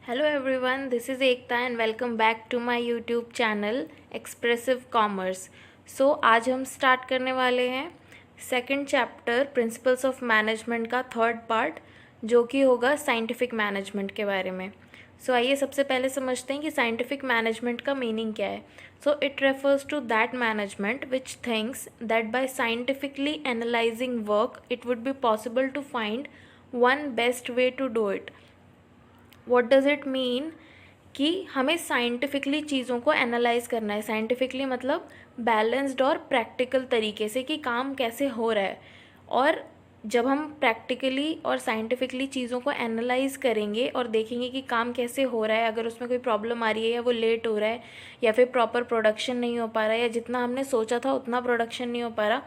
Hello everyone, this is Ekta and welcome back to my YouTube channel Expressive Commerce. So आज हम start करने वाले हैं second chapter principles of management का third part, जो कि होगा साइंटिफिक मैनेजमेंट के बारे में. सो आइए सबसे पहले समझते हैं कि साइंटिफिक मैनेजमेंट का मीनिंग क्या है. So it refers to that management which thinks that by scientifically analysing work it would be possible to find one best way to do it. What does it mean कि हमें scientifically चीज़ों को analyse करना है. Scientifically मतलब balanced और practical तरीके से कि काम कैसे हो रहा है. और जब हम प्रैक्टिकली और साइंटिफिकली चीज़ों को एनालाइज करेंगे और देखेंगे कि काम कैसे हो रहा है, अगर उसमें कोई प्रॉब्लम आ रही है या वो लेट हो रहा है या फिर प्रॉपर प्रोडक्शन नहीं हो पा रहा है या जितना हमने सोचा था उतना प्रोडक्शन नहीं हो पा रहा,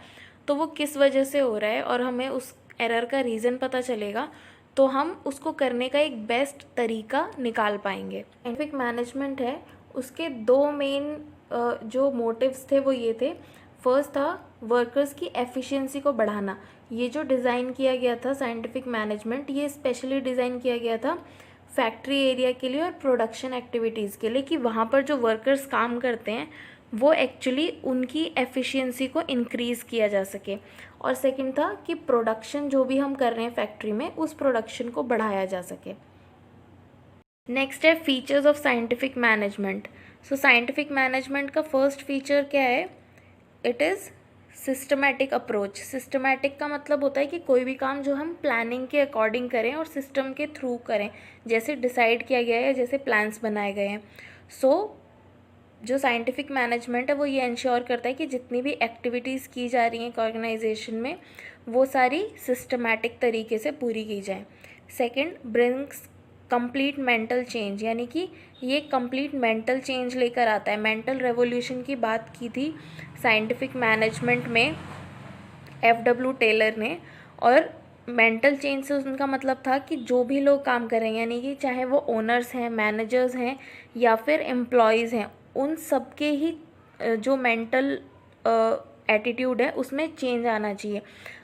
तो वो किस वजह से हो रहा है और हमें उस एरर का रीज़न पता चलेगा, तो हम उसको करने का एक बेस्ट तरीका निकाल पाएंगे. साइंटिफिक मैनेजमेंट है, उसके दो मेन जो मोटिव्स थे वो ये थे. फर्स्ट था वर्कर्स की एफिशिएंसी को बढ़ाना. ये जो डिज़ाइन किया गया था साइंटिफिक मैनेजमेंट, ये स्पेशली डिज़ाइन किया गया था फैक्ट्री एरिया के लिए और प्रोडक्शन एक्टिविटीज़ के लिए, कि वहाँ पर जो वर्कर्स काम करते हैं वो एक्चुअली उनकी एफिशिएंसी को इंक्रीज़ किया जा सके. और सेकंड था कि प्रोडक्शन जो भी हम कर रहे हैं फैक्ट्री में, उस प्रोडक्शन को बढ़ाया जा सके. नेक्स्ट है features of scientific management. So scientific management का फर्स्ट फीचर क्या है? It is systematic approach. Systematic का मतलब होता है कि कोई भी काम जो हम प्लानिंग के अकॉर्डिंग करें और सिस्टम के थ्रू करें, जैसे डिसाइड किया गया है, जैसे प्लान्स बनाए गए हैं. सो जो साइंटिफिक मैनेजमेंट है वो ये इंश्योर करता है कि जितनी भी एक्टिविटीज़ की जा रही हैं एक ऑर्गेनाइजेशन में, वो सारी सिस्टमैटिक तरीके से पूरी की जाए. Second, brings complete mental change, यानी कि ये कंप्लीट मेंटल चेंज लेकर आता है. मेंटल रेवोल्यूशन की बात की थी साइंटिफिक मैनेजमेंट में F.W. टेलर ने. और मेंटल चेंज से उनका मतलब था कि जो भी लोग काम कर रहे हैं, यानी कि चाहे वो ओनर्स हैं, मैनेजर्स हैं या फिर एम्प्लॉयज़ हैं, उन सब के ही जो मेंटल एटीट्यूड है उसमें चेंज आना चाहिए.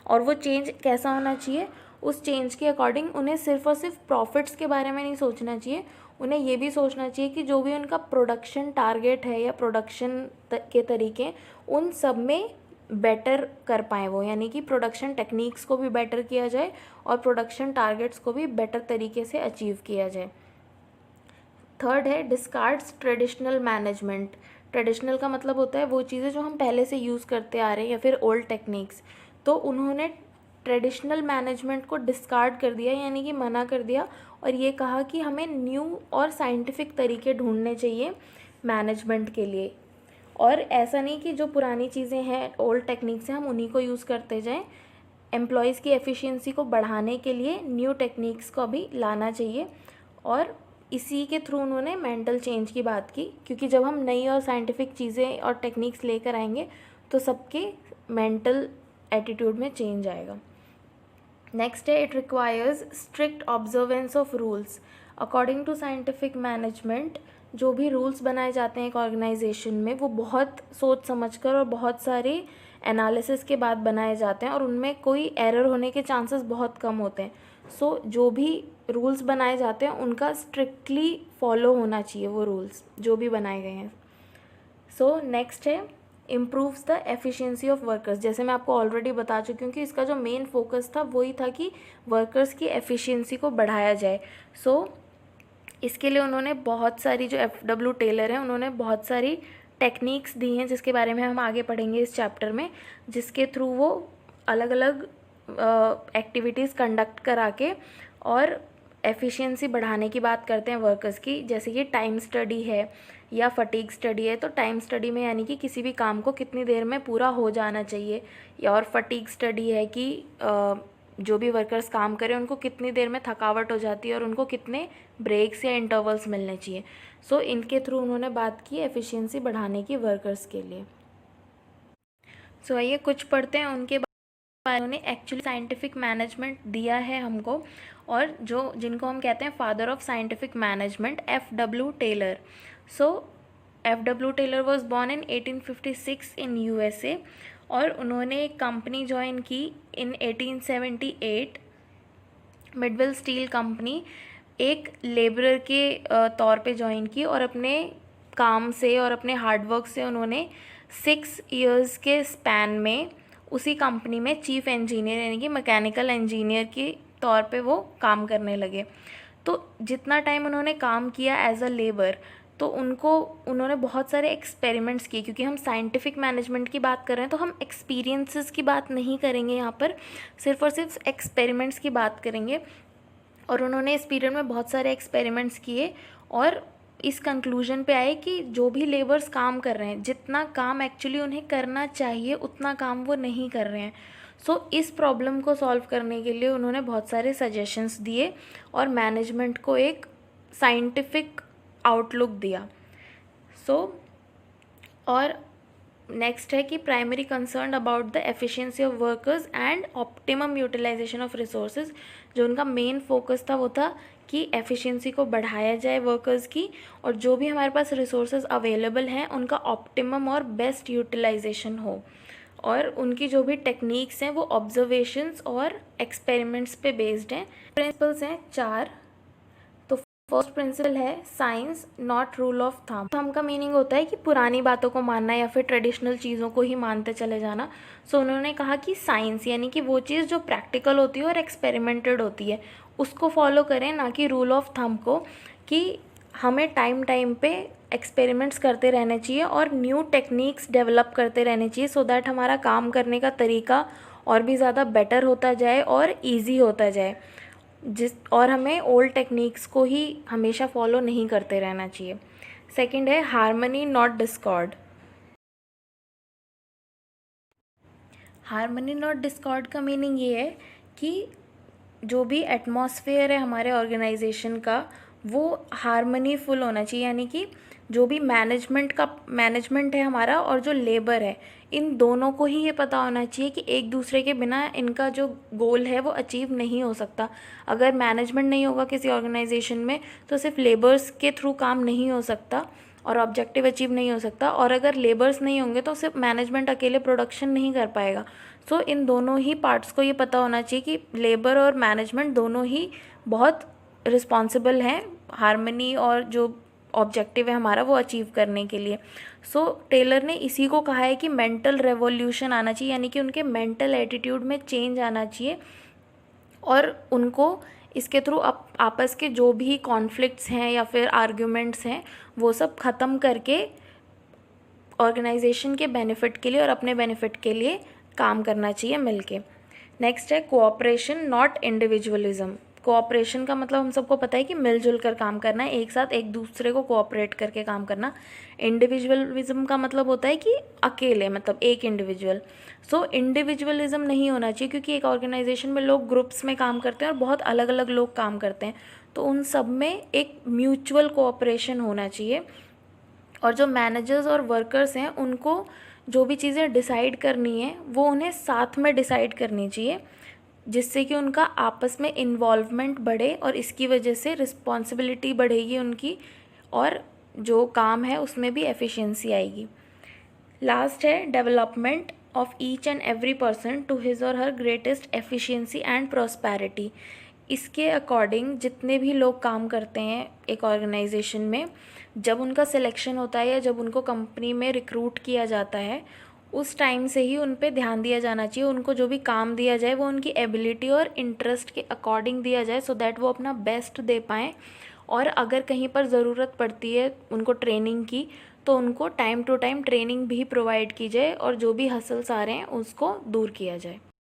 और वो चेंज कैसा होना चाहिए? उस चेंज के अकॉर्डिंग उन्हें सिर्फ और सिर्फ प्रॉफिट्स के बारे में नहीं सोचना चाहिए, उन्हें ये भी सोचना चाहिए कि जो भी उनका प्रोडक्शन टारगेट है या प्रोडक्शन के तरीके, उन सब में बेटर कर पाएँ वो, यानी कि प्रोडक्शन टेक्निक्स को भी बेटर किया जाए और प्रोडक्शन टारगेट्स को भी बेटर तरीके से अचीव किया जाए. थर्ड है डिस्कार्ड्स ट्रेडिशनल मैनेजमेंट. ट्रेडिशनल का मतलब होता है वो चीज़ें जो हम पहले से यूज़ करते आ रहे हैं या फिर ओल्ड टेक्निक्स. तो उन्होंने ट्रेडिशनल मैनेजमेंट को डिस्कार्ड कर दिया, यानी कि मना कर दिया, और ये कहा कि हमें न्यू और साइंटिफिक तरीके ढूंढने चाहिए मैनेजमेंट के लिए. और ऐसा नहीं कि जो पुरानी चीज़ें हैं, ओल्ड टेक्निक्स हैं, हम उन्हीं को यूज़ करते जाएं. एम्प्लॉयज़ की एफिशिएंसी को बढ़ाने के लिए न्यू टेक्निक्स को भी लाना चाहिए. और इसी के थ्रू उन्होंने मेंटल चेंज की बात की, क्योंकि जब हम नई और साइंटिफिक चीज़ें और टेक्निक्स लेकर आएंगे तो सबके मेंटल एटीट्यूड में चेंज आएगा. नेक्स्ट है it requires strict observance of rules. According to scientific management, जो भी रूल्स बनाए जाते हैं एक ऑर्गेनाइजेशन में, वो बहुत सोच समझकर और बहुत सारे एनालिसिस के बाद बनाए जाते हैं और उनमें कोई एरर होने के चांसेस बहुत कम होते हैं. सो जो भी रूल्स बनाए जाते हैं उनका स्ट्रिक्टली फॉलो होना चाहिए, वो रूल्स जो भी बनाए गए हैं. सो नेक्स्ट है improves the efficiency of workers. जैसे मैं आपको ऑलरेडी बता चुकी हूँ कि इसका जो मेन फोकस था वही था कि वर्कर्स की एफिशिएंसी को बढ़ाया जाए. सो इसके लिए उन्होंने बहुत सारी, जो F.W. टेलर हैं, उन्होंने बहुत सारी टेक्निक्स दी हैं जिसके बारे में हम आगे पढ़ेंगे इस चैप्टर में, जिसके थ्रू वो अलग अलग एक्टिविटीज़ कंडक्ट करा के और एफिशिएंसी बढ़ाने की बात करते हैं वर्कर्स की. जैसे कि टाइम स्टडी है या फटीग स्टडी है. तो टाइम स्टडी में यानी कि किसी भी काम को कितनी देर में पूरा हो जाना चाहिए, या और फटीग स्टडी है कि जो भी वर्कर्स काम करें उनको कितनी देर में थकावट हो जाती है और उनको कितने ब्रेक्स या इंटरवल्स मिलने चाहिए. सो इनके थ्रू उन्होंने बात की एफिशिएंसी बढ़ाने की वर्कर्स के लिए. सो आइए कुछ पढ़ते हैं उनके बारे में. उन्होंने एक्चुअली साइंटिफिक मैनेजमेंट दिया है हमको, और जो जिनको हम कहते हैं father of scientific management, F.W. Taylor. So F.W. Taylor was born in 1856 in USA, और उन्होंने एक कंपनी ज्वाइन की इन 1878, मिडवेल स्टील कंपनी, एक लेबरर के तौर पे ज्वाइन की और अपने काम से और अपने हार्डवर्क से उन्होंने 6 इयर्स के स्पैन में उसी कंपनी में चीफ इंजीनियर यानी कि मैकेनिकल इंजीनियर के तौर पे वो काम करने लगे। तो जितना टाइम उन्होंने काम किया एज अ लेबर, तो उन्होंने बहुत सारे एक्सपेरिमेंट्स किए, क्योंकि हम साइंटिफिक मैनेजमेंट की बात कर रहे हैं तो हम एक्सपीरियंसेस की बात नहीं करेंगे यहाँ पर, सिर्फ और सिर्फ एक्सपेरिमेंट्स की बात करेंगे। और उन्होंने इस पीरियड में बहुत सारे एक्सपेरिमेंट्स किए और इस कंक्लूजन पे आए कि जो भी लेबर्स काम कर रहे हैं, जितना काम एक्चुअली उन्हें करना चाहिए उतना काम वो नहीं कर रहे हैं। सो इस प्रॉब्लम को सॉल्व करने के लिए उन्होंने बहुत सारे सजेशंस दिए और मैनेजमेंट को एक साइंटिफिक आउटलुक दिया। और नेक्स्ट है कि primary concern about the efficiency of workers and optimum utilisation of resources. जो उनका मेन फोकस था वो था कि एफिशिएंसी को बढ़ाया जाए वर्कर्स की, और जो भी हमारे पास रिसोर्सेज अवेलेबल हैं उनका ऑप्टिमम और बेस्ट यूटिलाइजेशन हो। और उनकी जो भी टेक्निक्स हैं वो ऑब्जर्वेशंस और एक्सपेरिमेंट्स पे बेस्ड हैं। प्रिंसिपल्स हैं 4। तो फर्स्ट प्रिंसिपल है science not rule of thumb का मीनिंग होता है कि पुरानी बातों को मानना या फिर ट्रेडिशनल चीज़ों को ही मानते चले जाना। सो उन्होंने कहा कि साइंस यानी कि वो चीज़ जो प्रैक्टिकल होती है और एक्सपेरिमेंटेड होती है उसको फॉलो करें, ना कि रूल ऑफ थंब को, कि हमें टाइम टाइम पे एक्सपेरिमेंट्स करते रहने चाहिए और न्यू टेक्निक्स डेवलप करते रहने चाहिए, सो दैट हमारा काम करने का तरीका और भी ज़्यादा बेटर होता जाए और ईजी होता जाए। और हमें ओल्ड टेक्निक्स को ही हमेशा फॉलो नहीं करते रहना चाहिए। सेकंड है harmony not Discord. Harmony not Discord का मीनिंग ये है कि जो भी एटमॉस्फेयर है हमारे ऑर्गेनाइजेशन का वो हार्मनीफुल होना चाहिए, यानी कि जो भी मैनेजमेंट है हमारा और जो लेबर है, इन दोनों को ही ये पता होना चाहिए कि एक दूसरे के बिना इनका जो गोल है वो अचीव नहीं हो सकता। अगर मैनेजमेंट नहीं होगा किसी ऑर्गेनाइजेशन में तो सिर्फ लेबर्स के थ्रू काम नहीं हो सकता और ऑब्जेक्टिव अचीव नहीं हो सकता, और अगर लेबर्स नहीं होंगे तो सिर्फ मैनेजमेंट अकेले प्रोडक्शन नहीं कर पाएगा। सो इन दोनों ही पार्ट्स को ये पता होना चाहिए कि लेबर और मैनेजमेंट दोनों ही बहुत रिस्पॉन्सिबल हैं हार्मनी और जो ऑब्जेक्टिव है हमारा वो अचीव करने के लिए। सो टेलर ने इसी को कहा है कि मेंटल रेवोल्यूशन आना चाहिए, यानी कि उनके मेंटल एटीट्यूड में चेंज आना चाहिए और उनको इसके थ्रू आपस के जो भी कॉन्फ्लिक्ट्स हैं या फिर आर्ग्यूमेंट्स हैं वो सब ख़त्म करके ऑर्गेनाइजेशन के बेनिफिट के लिए और अपने बेनिफिट के लिए काम करना चाहिए मिलके। नेक्स्ट है कोऑपरेशन नॉट इंडिविजुअलिज्म। कोऑपरेशन का मतलब हम सबको पता है कि मिलजुल कर काम करना है, एक साथ एक दूसरे को कोऑपरेट करके काम करना। इंडिविजुअलिज्म का मतलब होता है कि अकेले, मतलब एक इंडिविजुअल। सो इंडिविजुअलिज्म नहीं होना चाहिए, क्योंकि एक ऑर्गेनाइजेशन में लोग ग्रुप्स में काम करते हैं और बहुत अलग अलग लोग काम करते हैं, तो उन सब में एक म्यूचुअल कोऑपरेशन होना चाहिए। और जो मैनेजर्स और वर्कर्स हैं उनको जो भी चीज़ें डिसाइड करनी है वो उन्हें साथ में डिसाइड करनी चाहिए, जिससे कि उनका आपस में इन्वॉल्वमेंट बढ़े और इसकी वजह से रिस्पॉन्सिबिलिटी बढ़ेगी उनकी और जो काम है उसमें भी एफिशिएंसी आएगी। लास्ट है development of each and every person to his और her greatest efficiency and prosperity. इसके अकॉर्डिंग जितने भी लोग काम करते हैं एक ऑर्गेनाइजेशन में, जब उनका सिलेक्शन होता है या जब उनको कंपनी में रिक्रूट किया जाता है उस टाइम से ही उन पे ध्यान दिया जाना चाहिए। उनको जो भी काम दिया जाए वो उनकी एबिलिटी और इंटरेस्ट के अकॉर्डिंग दिया जाए, सो दैट वो अपना बेस्ट दे पाएँ। और अगर कहीं पर ज़रूरत पड़ती है उनको ट्रेनिंग की तो उनको टाइम टू टाइम ट्रेनिंग भी प्रोवाइड की जाए और जो भी हसल्स आ रहे हैं उसको दूर किया जाए।